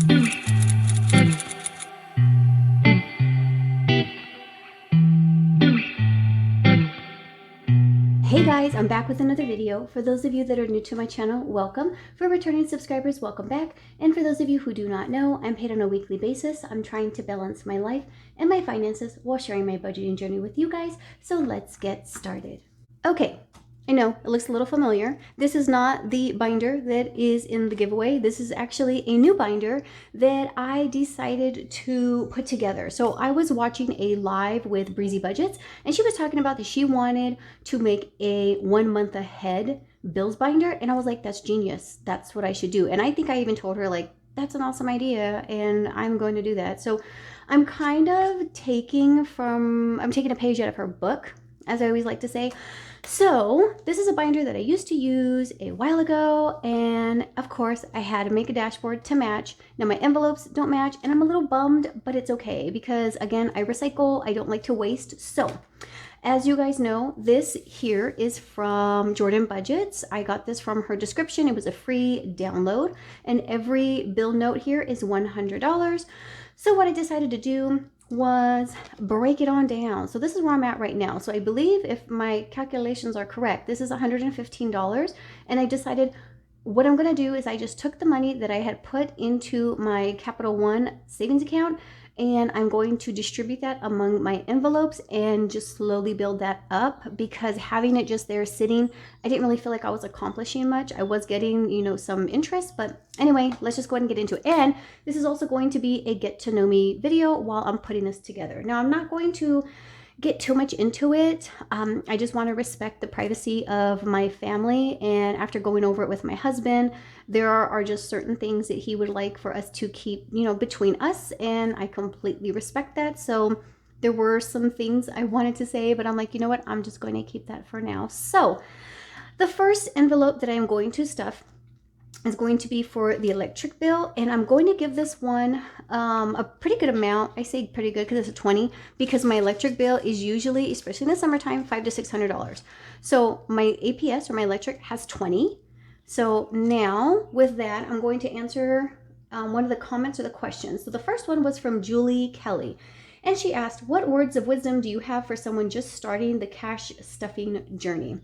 Hey guys, I'm back with another video. For those of you that are new to my channel, welcome. For returning subscribers, welcome back. And for those of you who do not know, I'm paid on a weekly basis. I'm trying to balance my life and my finances while sharing my budgeting journey with you guys. So let's get started. Okay, I know it looks a little familiar. This is not the binder that is in the giveaway. This is actually a new binder that I decided to put together. So I was watching a live with Breezy Budgets, and she was talking about that she wanted to make a 1 month ahead bills binder. And I was like, that's genius. That's what I should do. And I think I even told her, like, that's an awesome idea and I'm going to do that. So I'm kind of taking a page out of her book, as I always like to say. So this is a binder that I used to use a while ago, and of course I had to make a dashboard to match. Now my envelopes don't match, and I'm a little bummed, but it's okay because again, I recycle, I don't like to waste. So as you guys know, this here is from Jordan Budgets. I got this from her description. It was a free download, and every bill note here is $100. So what I decided to do was break it on down. So this is where I'm at right now. So I believe if my calculations are correct, this is $115. And I decided what I'm going to do is I just took the money that I had put into my Capital One savings account, and I'm going to distribute that among my envelopes and just slowly build that up, because having it just there sitting, I didn't really feel like I was accomplishing much. I was getting, you know, some interest, but anyway, let's just go ahead and get into it. And this is also going to be a get to know me video while I'm putting this together. Now, I'm not going to get too much into it. I just want to respect the privacy of my family, and after going over it with my husband, there are just certain things that he would like for us to keep, you know, between us, and I completely respect that. So there were some things I wanted to say, but I'm like, you know what, I'm just going to keep that for now. So the first envelope that I'm going to stuff is going to be for the electric bill, and I'm going to give this one a pretty good amount. I say pretty good because it's a 20, because my electric bill is usually, especially in the summertime, $500 to $600. So my APS, or my electric, has 20. So now with that, I'm going to answer one of the comments or the questions. So the first one was from Julie Kelly, and she asked, what words of wisdom do you have for someone just starting the cash stuffing journey?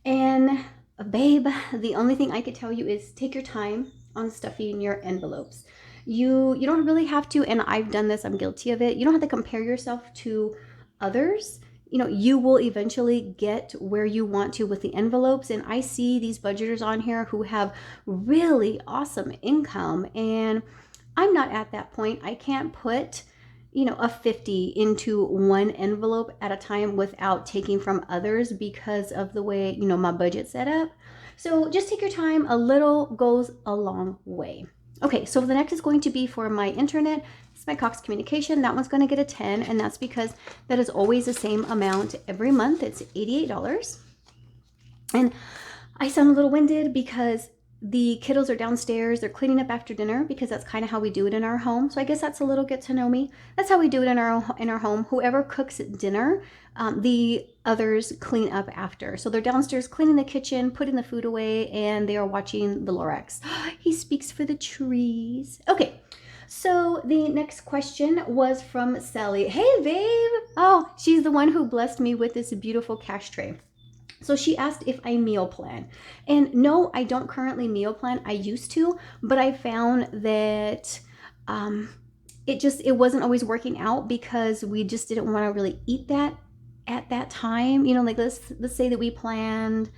And babe, the only thing I could tell you is take your time on stuffing your envelopes. You don't really have to, and I've done this, I'm guilty of it. You don't have to compare yourself to others. You know, you will eventually get where you want to with the envelopes. And I see these budgeters on here who have really awesome income, and I'm not at that point. I can't put, you know, a 50 into one envelope at a time without taking from others because of the way, you know, my budget's set up. So just take your time. A little goes a long way. Okay, so the next is going to be for my internet. It's my Cox Communication. That one's going to get a 10, and that's because that is always the same amount every month. It's $88. And I sound a little winded because the kiddos are downstairs. They're cleaning up after dinner, because that's kind of how we do it in our home. So I guess that's a little get to know me. That's how we do it in our home. Whoever cooks dinner, the others clean up after. So they're downstairs cleaning the kitchen, putting the food away, and they are watching the Lorax. He speaks for the trees. Okay. So the next question was from Sally. Hey, babe. Oh, she's the one who blessed me with this beautiful cash tray. So she asked if I meal plan. And no, I don't currently meal plan. I used to, but I found that it wasn't always working out, because we just didn't want to really eat that at that time. You know, like let's say that we planned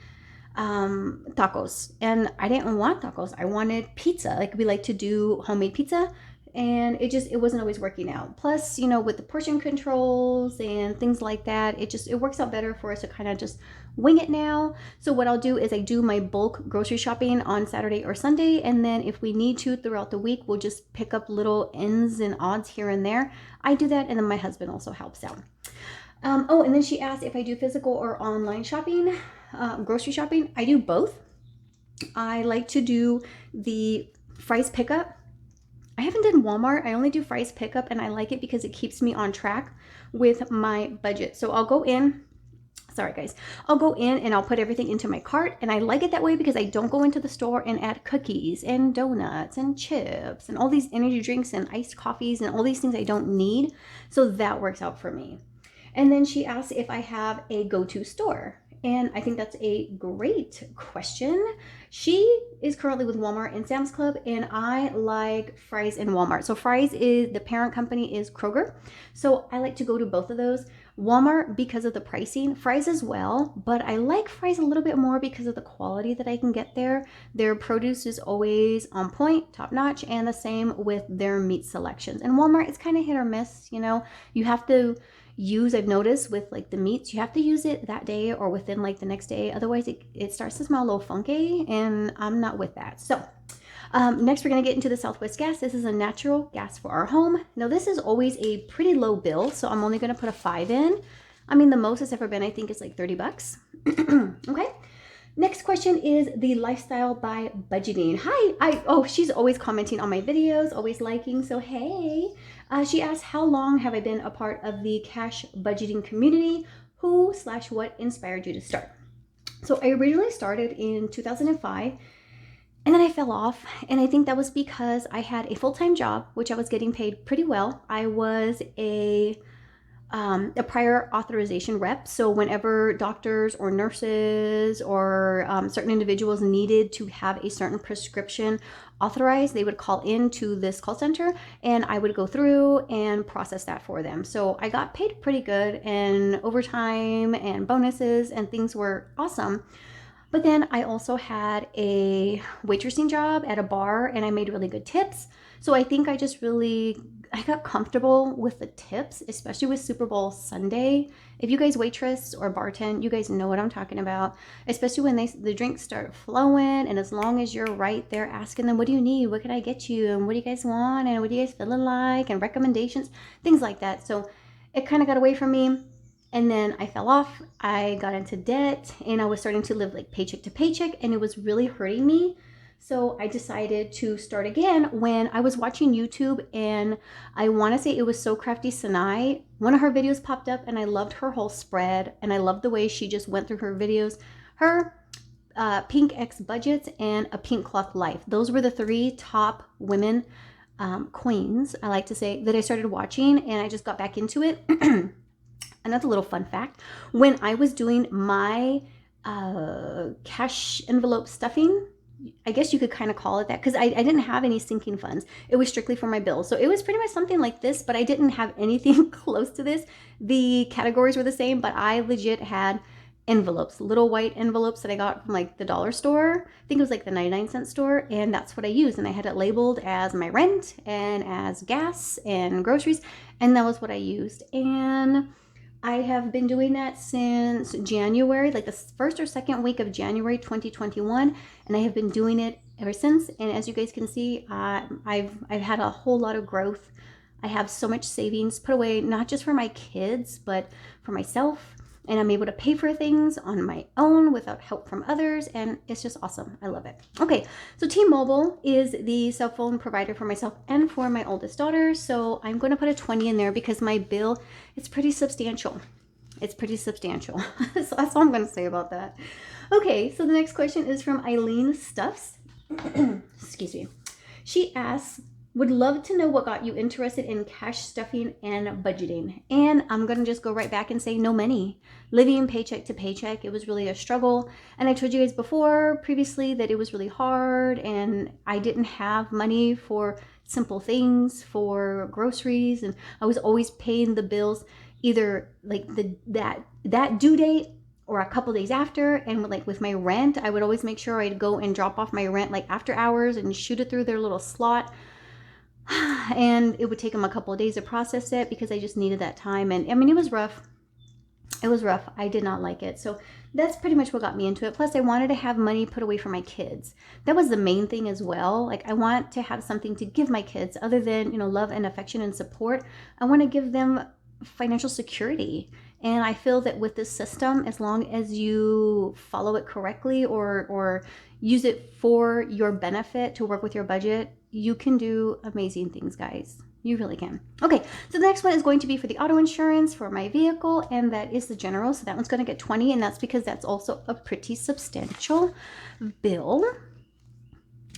tacos, and I didn't want tacos. I wanted pizza. Like, we like to do homemade pizza, and it wasn't always working out. Plus, you know, with the portion controls and things like that, it works out better for us to kind of just wing it now. So what I'll do is I do my bulk grocery shopping on Saturday or Sunday, and then if we need to throughout the week, we'll just pick up little ends and odds here and there. I do that, and then my husband also helps out. Oh, and then she asked if I do physical or online shopping, grocery shopping. I do both. I like to do the Fry's pickup. I haven't done Walmart. I only do Fry's pickup, and I like it because it keeps me on track with my budget. So I'll go in sorry guys, I'll go in and I'll put everything into my cart, and I like it that way because I don't go into the store and add cookies and donuts and chips and all these energy drinks and iced coffees and all these things I don't need. So that works out for me. And then she asked if I have a go-to store. And I think that's a great question. She is currently with Walmart and Sam's Club, and I like Fry's and Walmart. So Fry's is, the parent company is Kroger. So I like to go to both of those. Walmart because of the pricing, Fry's as well, but I like Fry's a little bit more because of the quality that I can get there. Their produce is always on point, top notch, and the same with their meat selections. And Walmart is kind of hit or miss, you know. You have to use, I've noticed with like the meats, you have to use it that day or within like the next day. Otherwise it starts to smell a little funky, and I'm not with that. So next we're going to get into the Southwest gas. This is a natural gas for our home. Now this is always a pretty low bill, so I'm only going to put a 5 in. I mean, the most it's ever been, I think, is like 30 bucks. Okay. Next question is the lifestyle by budgeting. Hi, oh, she's always commenting on my videos, always liking, so hey. She asked, how long have I been a part of the cash budgeting community? Who/what inspired you to start? So I originally started in 2005, and then I fell off, and I think that was because I had a full-time job, which I was getting paid pretty well. I was a prior authorization rep. So whenever doctors or nurses or certain individuals needed to have a certain prescription authorized, they would call into this call center, and I would go through and process that for them. So I got paid pretty good, and overtime and bonuses and things were awesome. But then I also had a waitressing job at a bar, and I made really good tips. So I think I got comfortable with the tips, especially with Super Bowl Sunday. If you guys waitress or bartend, you guys know what I'm talking about, especially when the drinks start flowing, and as long as you're right there asking them, what do you need? What can I get you? And what do you guys want? And what do you guys feeling like? And recommendations, things like that. So it kind of got away from me. And then I fell off, I got into debt, and I was starting to live like paycheck to paycheck, and it was really hurting me. So I decided to start again when I was watching YouTube, and I want to say it was So Crafty Sanai. One of her videos popped up, and I loved her whole spread, and I loved the way she just went through her videos. Her Pink X Budgets and A Pink Cloth Life. Those were the 3 top women queens, I like to say, that I started watching, and I just got back into it. Another little fun fact, when I was doing my cash envelope stuffing, I guess you could kind of call it that, because I didn't have any sinking funds. It was strictly for my bills. So it was pretty much something like this, but I didn't have anything close to this. The categories were the same, but I legit had envelopes, little white envelopes that I got from like the dollar store. I think it was like the 99-cent store, and that's what I used. And I had it labeled as my rent and as gas and groceries, and that was what I used. And I have been doing that since January, like the first or second week of January 2021, and I have been doing it ever since. And as you guys can see, I've had a whole lot of growth. I have so much savings put away, not just for my kids, but for myself. And I'm able to pay for things on my own without help from others, and it's just awesome. I love it. Okay, so T-Mobile is the cell phone provider for myself and for my oldest daughter, so I'm going to put a 20 in there because my bill is pretty substantial. It's pretty substantial. So that's all I'm going to say about that. Okay, so the next question is from Eileen Stuffs. Excuse me. She asks, would love to know what got you interested in cash stuffing and budgeting. And I'm going to just go right back and say no money. Living paycheck to paycheck, it was really a struggle. And I told you guys before, previously, that it was really hard, and I didn't have money for simple things, for groceries, and I was always paying the bills either like that due date or a couple days after. And like with my rent, I would always make sure I'd go and drop off my rent like after hours and shoot it through their little slot. And it would take them a couple of days to process it because I just needed that time. And I mean, it was rough. It was rough. I did not like it. So that's pretty much what got me into it. Plus, I wanted to have money put away for my kids. That was the main thing as well. Like, I want to have something to give my kids other than, you know, love and affection and support. I want to give them financial security. And I feel that with this system, as long as you follow it correctly or use it for your benefit to work with your budget, you can do amazing things, guys. You really can. Okay, so the next one is going to be for the auto insurance for my vehicle, and that is the general. So that one's going to get 20, and that's because that's also a pretty substantial bill.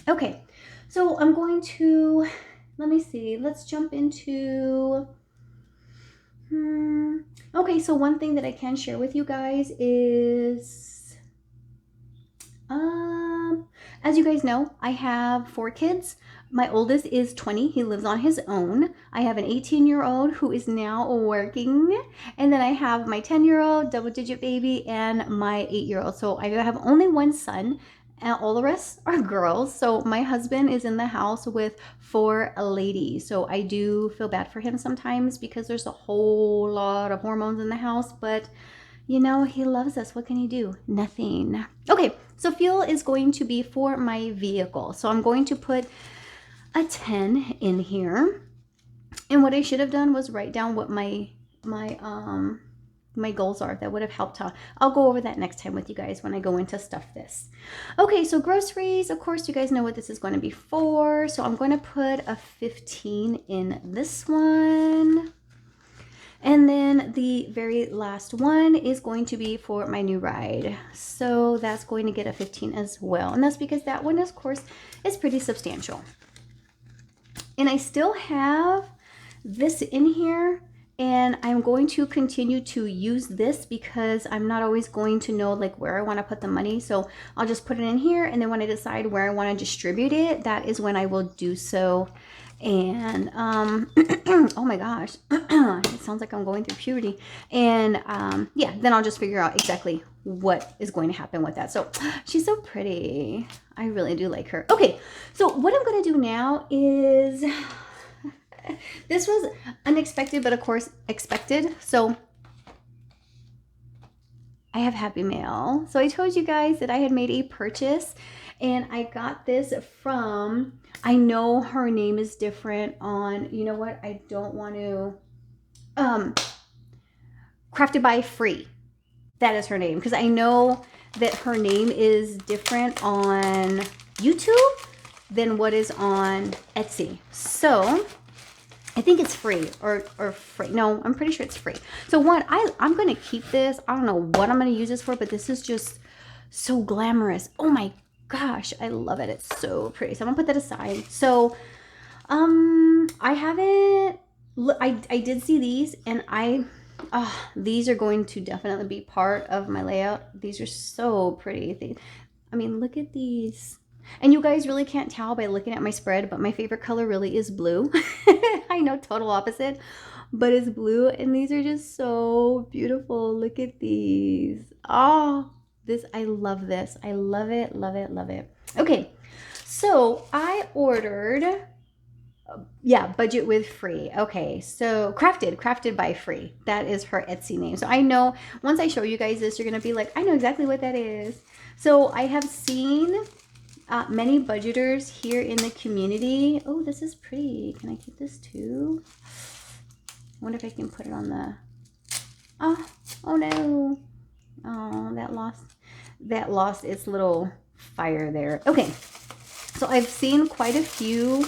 Okay, so I'm going to, let me see, let's jump into, okay, so one thing that I can share with you guys is, as you guys know, I have 4 kids. My oldest is 20. He lives on his own. I have an 18-year-old who is now working. And then I have my 10-year-old double-digit baby and my 8-year-old. So I have only one son, and all the rest are girls. So my husband is in the house with 4 ladies. So I do feel bad for him sometimes because there's a whole lot of hormones in the house. But you know, he loves us. What can he do? Nothing. Okay, so fuel is going to be for my vehicle. So I'm going to put a 10 in here. And what I should have done was write down what my goals are. That would have helped out. I'll go over that next time with you guys when I go into stuff this. Okay, so groceries, of course, you guys know what this is going to be for. So I'm going to put a 15 in this one. And then the very last one is going to be for my new ride. So that's going to get a 15 as well. And that's because that one, of course, is pretty substantial. And I still have this in here, and I'm going to continue to use this because I'm not always going to know like where I want to put the money. So I'll just put it in here, and then when I decide where I want to distribute it, that is when I will do so. And oh my gosh, it sounds like I'm going through puberty. And yeah, then I'll just figure out exactly what is going to happen with that. So she's so pretty. I really do like her. Okay, so what I'm going to do now is this was unexpected, but of course expected. So I have Happy Mail. So I told you guys that I had made a purchase, and I got this from, I know her name is different on, you know what, I don't want to, Crafted by Free. That is her name, because I know that her name is different on YouTube than what is on Etsy. So I think it's free or free. No, I'm pretty sure it's free. So one, I'm going to keep this. I don't know what I'm going to use this for, but this is just so glamorous. Oh my gosh, I love it. It's so pretty. So I'm going to put that aside. So I haven't, I did see these, and these are going to definitely be part of my layout. These are so pretty. I mean, look at these. And you guys really can't tell by looking at my spread, but my favorite color really is blue. I know, total opposite, but it's blue, and these are just so beautiful. Look at these. Oh, I love this. I love it, love it, love it. Okay, so I ordered, yeah, budget with free. Okay, so crafted by Free. That is her Etsy name. So I know once I show you guys this, you're gonna be like, I know exactly what that is. So I have seen many budgeters here in the community. Oh, this is pretty. Can I keep this too? I wonder if I can put it on the, oh no. Oh, that lost its little fire there. Okay, so I've seen quite a few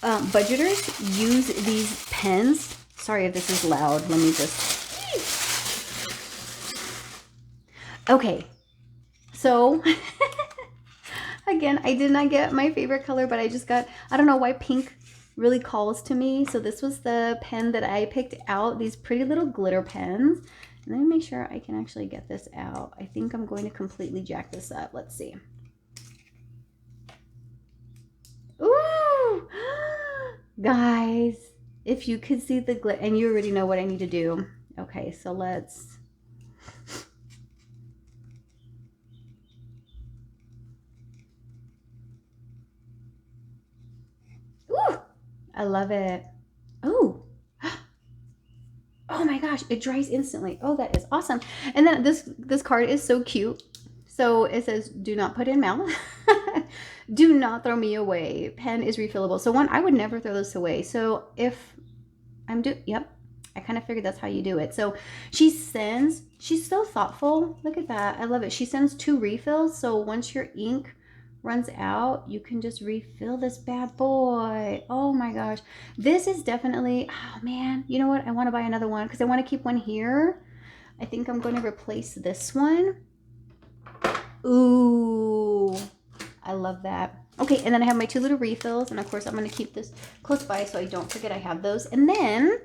budgeters use these pens. Sorry if this is loud. Let me just, okay, so again, I did not get my favorite color, but I just got, I don't know why pink really calls to me. So this was the pen that I picked out, these pretty little glitter pens. And let me make sure I can actually get this out. I think I'm going to completely jack this up. Let's see. Ooh! Guys, if you could see the glitter, and you already know what I need to do. Okay, so let's, ooh, I love it. Ooh. Oh my gosh, it dries instantly. Oh, that is awesome. And then this card is so cute. So it says, do not put in mouth. Do not throw me away. Pen is refillable. So one, I would never throw this away. So if I'm yep, I kind of figured that's how you do it. So she's so thoughtful. Look at that. I love it. She sends 2 refills. So once your ink runs out, you can just refill this bad boy. Oh my gosh. gosh. This is definitely, oh man, you know what? I want to buy another one because I want to keep one here. I think I'm going to replace this one. Ooh, I love that. Okay, and then I have my 2 little refills, and of course I'm going to keep this close by so I don't forget I have those. And then,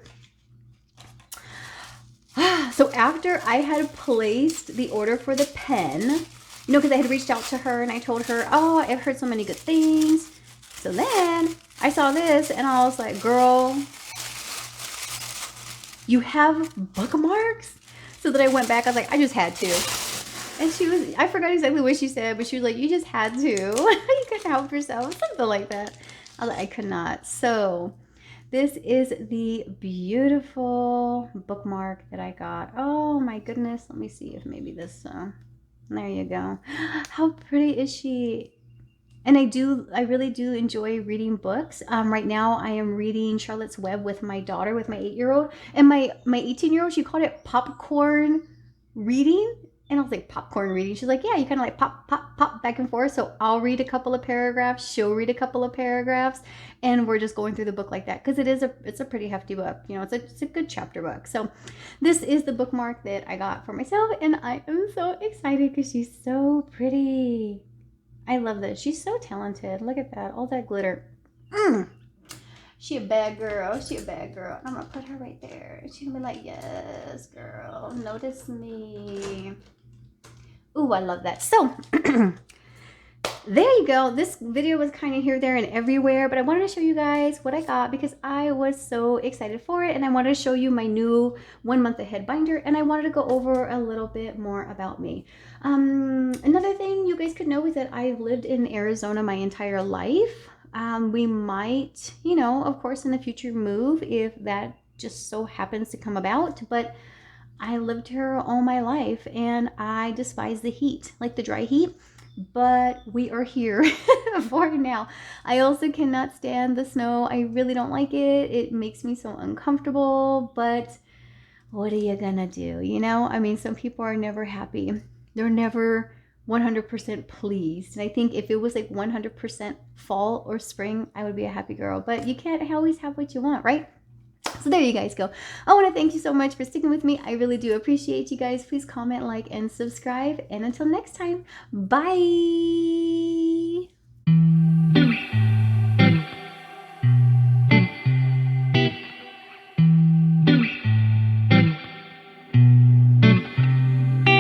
so after I had placed the order for the pen, you know, because I had reached out to her and I told her, oh, I've heard so many good things. So then I saw this and I was like, girl, you have bookmarks? So then I went back, I was like, I just had to. And she was, I forgot exactly what she said, but she was like, you just had to. You couldn't help yourself, something like that. I was like, I could not. So this is the beautiful bookmark that I got. Oh my goodness. Let me see if maybe this, there you go. How pretty is she? And I really do enjoy reading books. Right now I am reading Charlotte's Web with my daughter, with my 8-year-old. And my 18-year-old, she called it popcorn reading. And I was like, popcorn reading? She's like, yeah, you kind of like pop, pop, pop back and forth. So I'll read a couple of paragraphs. She'll read a couple of paragraphs. And we're just going through the book like that. Because it's a pretty hefty book. You know, it's a good chapter book. So this is the bookmark that I got for myself. And I am so excited because she's so pretty. I love this. She's so talented. Look at that. All that glitter. She a bad girl. She a bad girl. I'm going to put her right there. She's going to be like, yes, girl. Notice me. Ooh, I love that. So, there you go. This video was kind of here, there, and everywhere. But I wanted to show you guys what I got because I was so excited for it. And I wanted to show you my new 1 month ahead binder. And I wanted to go over a little bit more about me. Another thing you guys could know is that I've lived in Arizona my entire life. We might, you know, of course, in the future move if that just so happens to come about. But I lived here all my life and I despise the heat, like the dry heat. But we are here for now. I also cannot stand the snow. I really don't like it. It makes me so uncomfortable. But what are you gonna do? You know, I mean, some people are never happy. They're never 100% pleased. And I think if it was like 100% fall or spring, I would be a happy girl. But you can't always have what you want, right? So there you guys go. I want to thank you so much for sticking with me. I really do appreciate you guys. Please comment, like, and subscribe. And until next time, bye.